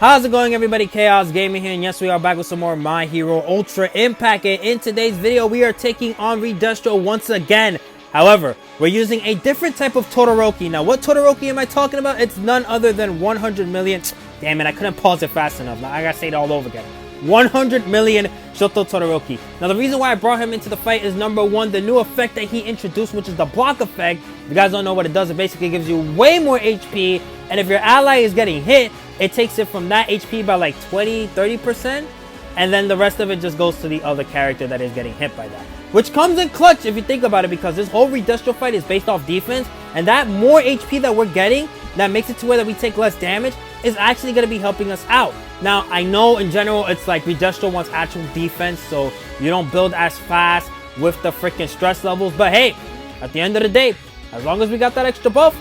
How's it going, everybody? Chaos Gaming here, and yes, we are back with some more My Hero Ultra Impact. And in today's video, we are taking on Redestro once again. However, we're using a different type of Todoroki. Now, what Todoroki am I talking about? It's none other than 100 million. Damn it, I couldn't pause it fast enough. Now I gotta say it all over again. 100 million Shoto Todoroki. Now, the reason why I brought him into the fight is number one, the new effect that he introduced, which is the block effect. If you guys don't know what it does, it basically gives you way more HP. And if your ally is getting hit, it takes it from that HP by like 20-30%. And then the rest of it just goes to the other character that is getting hit by that. Which comes in clutch if you think about it, because this whole Redestro fight is based off defense. And that more HP that we're getting, that makes it to where that we take less damage, is actually going to be helping us out. Now, I know in general, it's like Redestro wants actual defense, so you don't build as fast with the freaking stress levels. But hey, at the end of the day, as long as we got that extra buff,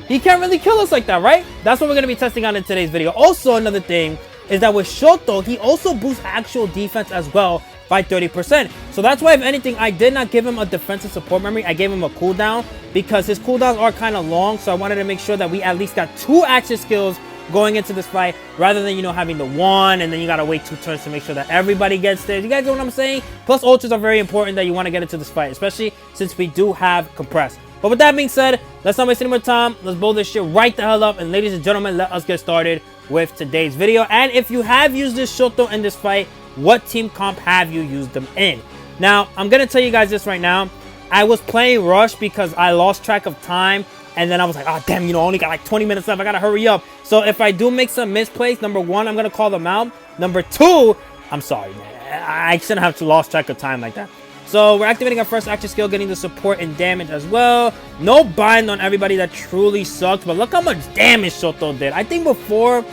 he can't really kill us like that, right? That's what we're going to be testing out in today's video. Also, another thing is that with Shoto, he also boosts actual defense as well by 30%. So that's why, if anything, I did not give him a defensive support memory. I gave him a cooldown because his cooldowns are kind of long. So I wanted to make sure that we at least got 2 action skills going into this fight, rather than, you know, having the 1 and then you gotta wait 2 turns to make sure that everybody gets there. You guys know what I'm saying? Plus, ultras are very important that you want to get into this fight, especially since we do have compressed. But with that being said, let's not waste any more time. Let's blow this shit right the hell up. And ladies and gentlemen, let us get started with today's video. And if you have used this Shoto in this fight, what team comp have you used them in? Now, I'm gonna tell you guys this right now. I was playing Rush because I lost track of time. And then I was like, oh, damn, you know, I only got like 20 minutes left. I gotta hurry up. So if I do make some misplays, number 1, I'm gonna call them out. Number 2, I'm sorry, man. I shouldn't have to lost track of time like that. So we're activating our first action skill, getting the support and damage as well. No bind on everybody. That truly sucks. But look how much damage Shoto did. I think before,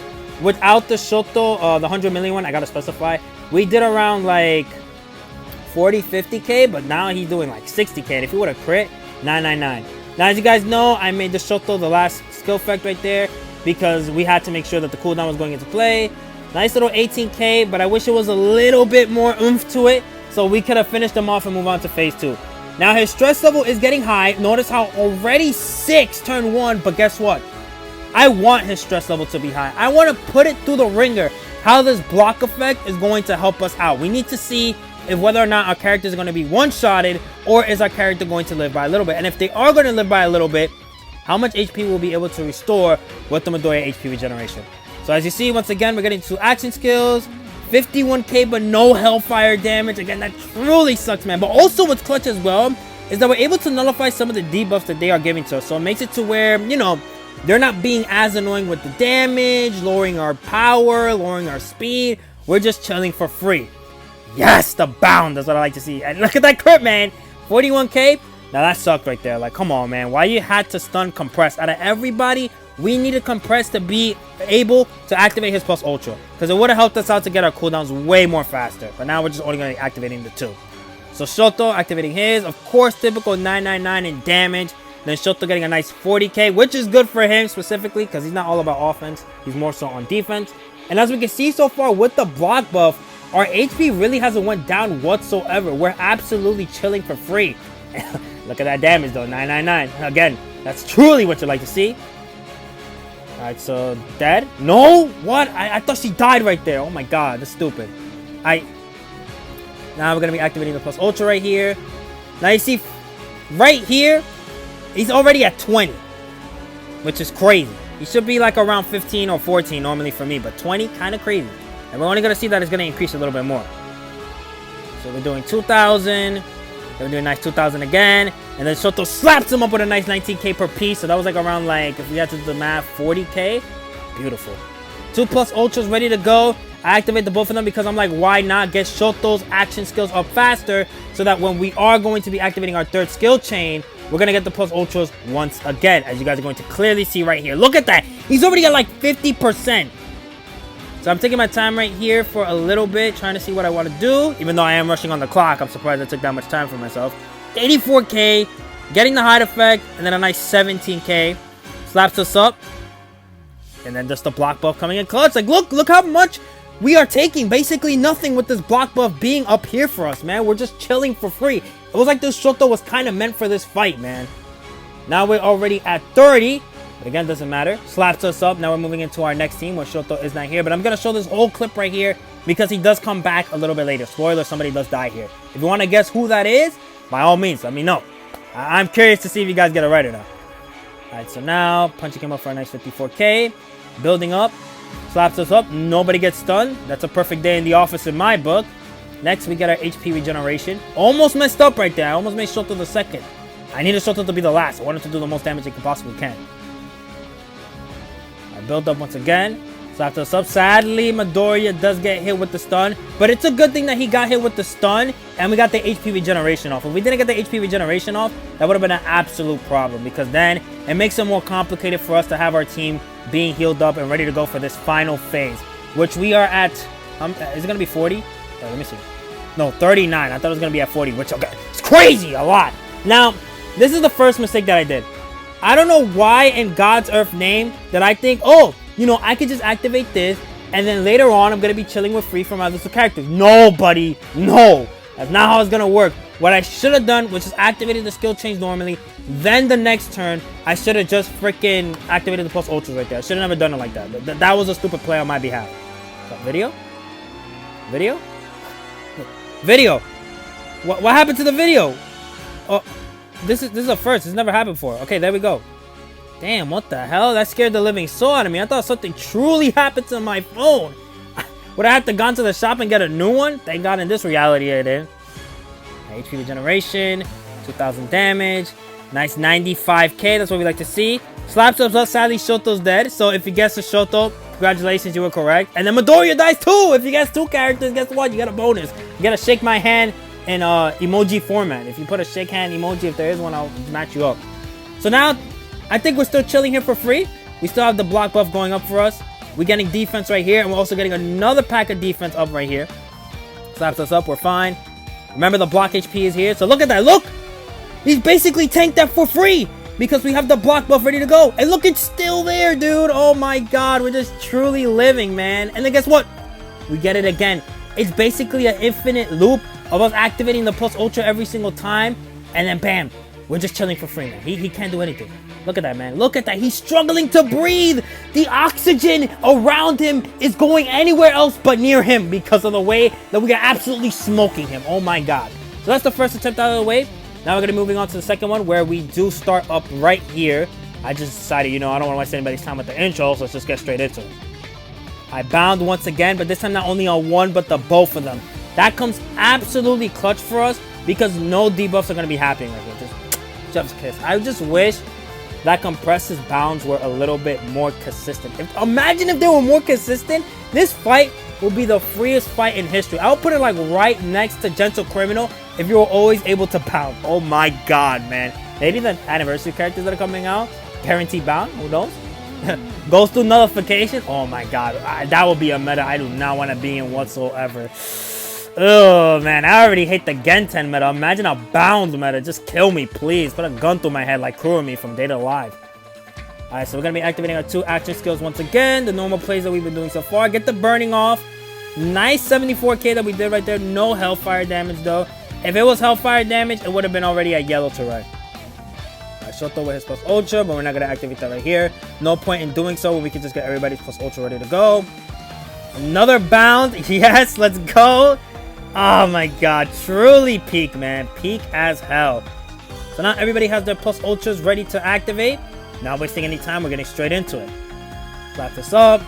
without the Shoto, the 100 million one, I gotta specify, we did around like 40-50k. But now he's doing like 60k. And if he would have crit, 999. Now, as you guys know, I made the Shoto the last skill effect right there because we had to make sure that the cooldown was going into play. Nice little 18k, but I wish it was a little bit more oomph to it so we could have finished him off and move on to phase 2. Now, his stress level is getting high. Notice how already 6 turn 1, but guess what? I want his stress level to be high. I want to put it through the ringer how this block effect is going to help us out. We need to see if whether or not our character is going to be one-shotted, or is our character going to live by a little bit. And if they are going to live by a little bit, how much HP we'll be able to restore with the Midoriya HP regeneration. So as you see, once again, we're getting 2 action skills, 51k, but no hellfire damage. Again, that truly sucks, man. But also what's clutch as well is that we're able to nullify some of the debuffs that they are giving to us. So it makes it to where, you know, they're not being as annoying with the damage, lowering our power, lowering our speed. We're just chilling for free. Yes, the bound. That's what I like to see. And look at that crit, man. 41k. Now that sucked right there. Like, come on, man. Why you had to stun compress? Out of everybody, we needed compress to be able to activate his plus ultra, because it would have helped us out to get our cooldowns way more faster. But now we're just only going to be activating the 2. So Shoto activating his. Of course, typical 999 in damage. Then Shoto getting a nice 40k, which is good for him specifically because he's not all about offense. He's more so on defense. And as we can see so far with the block buff, our HP really hasn't went down whatsoever. We're absolutely chilling for free. Look at that damage though, 999. Again, that's truly what you like to see. Alright, so dead? No? What? I thought she died right there. Oh my god, that's stupid. Now we're going to be activating the plus ultra right here. Now you see, right here, he's already at 20. Which is crazy. He should be like around 15 or 14 normally for me. But 20, kind of crazy. And we're only going to see that it's going to increase a little bit more. So we're doing 2,000. Then we're doing a nice 2,000 again. And then Shoto slaps him up with a nice 19k per piece. So that was like around, like, if we had to do the math, 40k. Beautiful. 2 plus ultras ready to go. I activate the both of them because I'm like, why not get Shoto's action skills up faster so that when we are going to be activating our 3rd skill chain, we're going to get the plus ultras once again, as you guys are going to clearly see right here. Look at that. He's already at like 50%. So I'm taking my time right here for a little bit, trying to see what I want to do. Even though I am rushing on the clock, I'm surprised I took that much time for myself. 84k, getting the hide effect, and then a nice 17k. Slaps us up. And then just the block buff coming in clutch. Like, look how much we are taking. Basically nothing with this block buff being up here for us, man. We're just chilling for free. It was like this Shoto was kind of meant for this fight, man. Now we're already at 30. But again, doesn't matter. Slaps us up. Now we're moving into our next team where Shoto is not here. But I'm going to show this whole clip right here because he does come back a little bit later. Spoiler, somebody does die here. If you want to guess who that is, by all means, let me know. I'm curious to see if you guys get it right or not. Alright, so now, punching him up for a nice 54k. Building up. Slaps us up. Nobody gets stunned. That's a perfect day in the office in my book. Next, we get our HP regeneration. Almost messed up right there. I almost made Shoto the second. I needed Shoto to be the last. I wanted to do the most damage it could possibly can. I build up once again. Slapped us up. Sadly, Midoriya does get hit with the stun. But it's a good thing that he got hit with the stun. And we got the HP regeneration off. If we didn't get the HP regeneration off, that would have been an absolute problem. Because then it makes it more complicated for us to have our team being healed up and ready to go for this final phase. Which we are at... is it going to be 40? Let me see. No, 39. I thought it was going to be at 40. Which, okay, it's crazy. A lot. Now, this is the first mistake that I did. I don't know why in God's earth name that I think, oh, you know, I could just activate this, and then later on, I'm going to be chilling with free from other characters. No, buddy. No. That's not how it's going to work. What I should have done was just activated the skill change normally. Then the next turn, I should have just freaking activated the plus ultras right there. I should have never done it like that. That was a stupid play on my behalf. So, video? Video? Video. What happened to the video? Oh, this is a first. This never happened before. Okay, there we go. Damn, what the hell? That scared the living soul out of me. I thought something truly happened to my phone. Would I have to gone to the shop and get a new one? Thank God in this reality I did. HP regeneration, 2,000 damage, nice 95k. That's what we like to see. Slaps up. Sadly, Shoto's dead. So if you guess the Shoto, congratulations, you were correct. And then Midoriya dies too. If you guess two characters, guess what? You get a bonus. You gotta shake my hand in emoji format. If you put a shake hand emoji, if there is one, I'll match you up. So now, I think we're still chilling here for free. We still have the block buff going up for us. We're getting defense right here, and we're also getting another pack of defense up right here. Slaps us up, we're fine. Remember, the block HP is here, so look at that, look! He's basically tanked that for free, because we have the block buff ready to go. And look, it's still there, dude! Oh my god, we're just truly living, man. And then guess what? We get it again. It's basically an infinite loop of us activating the plus ultra every single time, and then bam, we're just chilling for free, man. He can't do anything. Look at that, man. Look at that. He's struggling to breathe. The oxygen around him is going anywhere else but near him because of the way that we are absolutely smoking him. Oh my god. So that's the first attempt out of the way. Now we're going to be moving on to the second one where we do start up right here. I just decided, you know, I don't want to waste anybody's time with the intro, so let's just get straight into it. I bound once again, but this time not only on one, but the both of them. That comes absolutely clutch for us because no debuffs are going to be happening right here. Just kiss. I just wish that Compress's bounds were a little bit more consistent. Imagine if they were more consistent. This fight will be the freest fight in history. I'll put it like right next to Gentle Criminal if you were always able to bound. Oh my god, man. Maybe the anniversary characters that are coming out, guaranteed bound, who knows? Goes through nullification. Oh my god, that would be a meta I do not want to be in whatsoever. Oh man, I already hate the Genten meta. Imagine a bound meta. Just kill me, please. Put a gun through my head like Kurumi from Data Live. Alright, so we're going to be activating our two action skills once again. The normal plays that we've been doing so far. Get the burning off. Nice 74k that we did right there. No Hellfire damage though. If it was Hellfire damage, it would have been already at yellow to red. Alright, Shoto with his plus ultra, but we're not going to activate that right here. No point in doing so when we can just get everybody's plus ultra ready to go. Another bound. Yes, let's go. Oh my god, truly peak, man. Peak as hell. So now everybody has their plus ultras ready to activate. Not wasting any time, we're getting straight into it. Slap this up.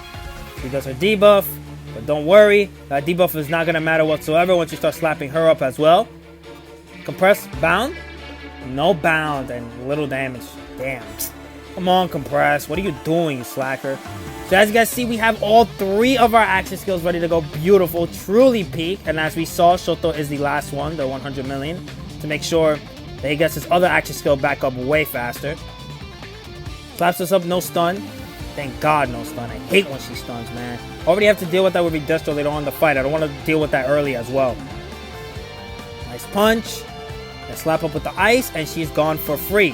She does her debuff. But don't worry, that debuff is not going to matter whatsoever once you start slapping her up as well. Compress, bound. No bound and little damage. Damn. Come on, Compress. What are you doing, you slacker? So as you guys see, we have all three of our action skills ready to go. Beautiful. Truly peak. And as we saw, Shoto is the last one, the 100 million. To make sure that he gets his other action skill back up way faster. Slaps us up, no stun. Thank God, no stun. I hate when she stuns, man. Already have to deal with that with Redestro later on in the fight. I don't want to deal with that early as well. Nice punch. And slap up with the ice, and she's gone for free.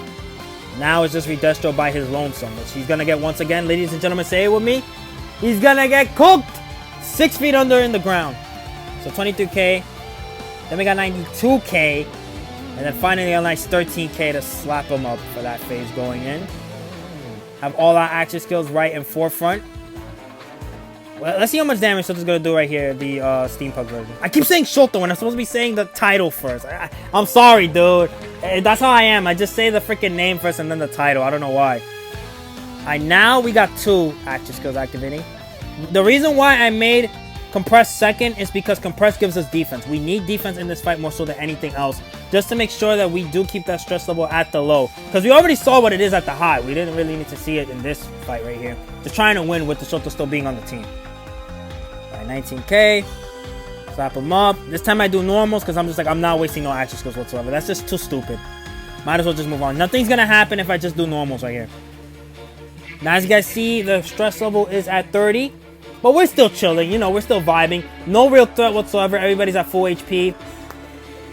Now it's just Redestro by his lonesome. But she's going to get, once again, ladies and gentlemen, say it with me. He's going to get cooked. 6 feet under in the ground. So 23k. Then we got 92k. And then finally a nice 13k to slap him up for that phase going in. Have all our action skills right in forefront. Well, let's see how much damage Shoto's gonna do right here, the steampunk version. I keep saying Shoto when I'm supposed to be saying the title first. I'm sorry, dude. That's how I am. I just say the freaking name first and then the title. I don't know why. Alright, now we got 2 action skills activating. The reason why I made Compress second is because Compress gives us defense. We need defense in this fight more so than anything else, just to make sure that we do keep that stress level at the low. Because we already saw what it is at the high. We didn't really need to see it in this fight right here. Just trying to win with the Shoto still being on the team. Alright, 19k. Slap him up. This time I do normals because I'm just like, I'm not wasting no action skills whatsoever. That's just too stupid. Might as well just move on. Nothing's going to happen if I just do normals right here. Now, as you guys see, the stress level is at 30. But we're still chilling, you know, we're still vibing. No real threat whatsoever. Everybody's at full HP.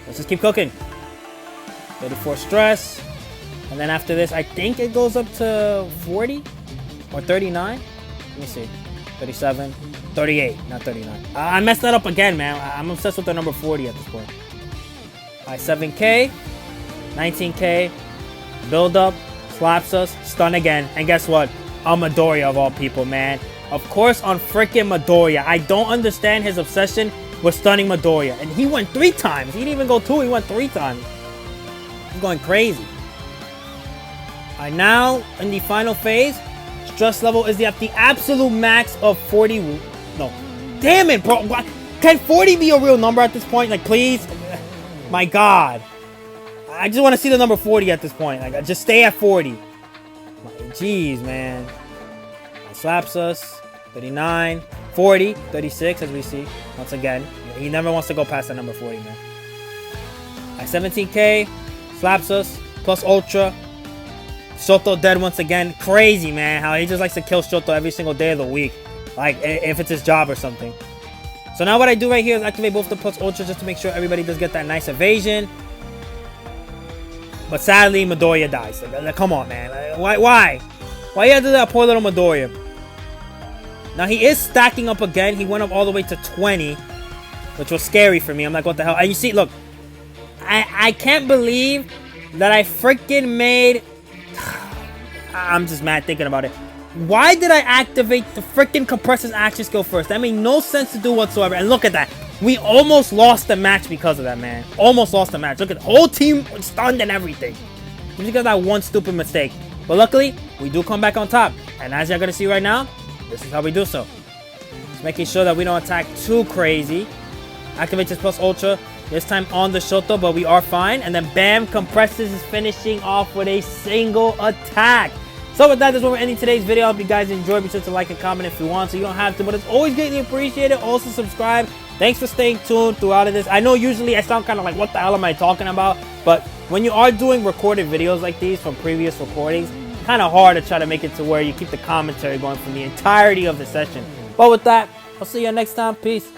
Let's just keep cooking. 34 stress. And then after this, I think it goes up to 40 or 39. Let me see. 37, 38, not 39. I messed that up again, man. I'm obsessed with the number 40 at this point. Alright, 7k, 19k, build up, slaps us, stun again. And guess what? I'm Midoriya of all people, man. Of course, on freaking Midoriya. I don't understand his obsession with stunning Midoriya. And he went 3 times. He didn't even go 2, he went 3 times. He's going crazy. Alright, now in the final phase, stress level is at the absolute max of 40. No. Damn it, bro. Can 40 be a real number at this point? Like, please? My God. I just want to see the number 40 at this point. Like, just stay at 40. Jeez, man. Slaps us. 39, 40, 36, as we see. Once again, he never wants to go past that number 40, man. At 17k, slaps us, plus ultra. Shoto dead once again. Crazy, man, how he just likes to kill Shoto every single day of the week. Like, if it's his job or something. So now what I do right here is activate both the plus ultra just to make sure everybody does get that nice evasion. But sadly, Midoriya dies. Like, come on, man. Like, why? Why you have to do that poor little Midoriya? Now, he is stacking up again. He went up all the way to 20, which was scary for me. I'm like, what the hell? And you see, look, I can't believe that I freaking made... I'm just mad thinking about it. Why did I activate the freaking Compressor's action skill first? That made no sense to do whatsoever. And look at that. We almost lost the match because of that, man. Almost lost the match. Look at the whole team stunned and everything. Just because of that one stupid mistake. But luckily, we do come back on top. And as you're going to see right now, this is how we do so. Just making sure that we don't attack too crazy. Activate his plus ultra. This time on the Shoto, but we are fine. And then bam, Compresses is finishing off with a single attack. So with that, that's where we're ending today's video. I hope you guys enjoyed. Be sure to like and comment if you want, so you don't have to. But it's always greatly appreciated. Also subscribe. Thanks for staying tuned throughout of this. I know usually I sound kind of like, what the hell am I talking about? But when you are doing recorded videos like these from previous recordings, kind of hard to try to make it to where you keep the commentary going from the entirety of the session. But with that, I'll see you next time. Peace.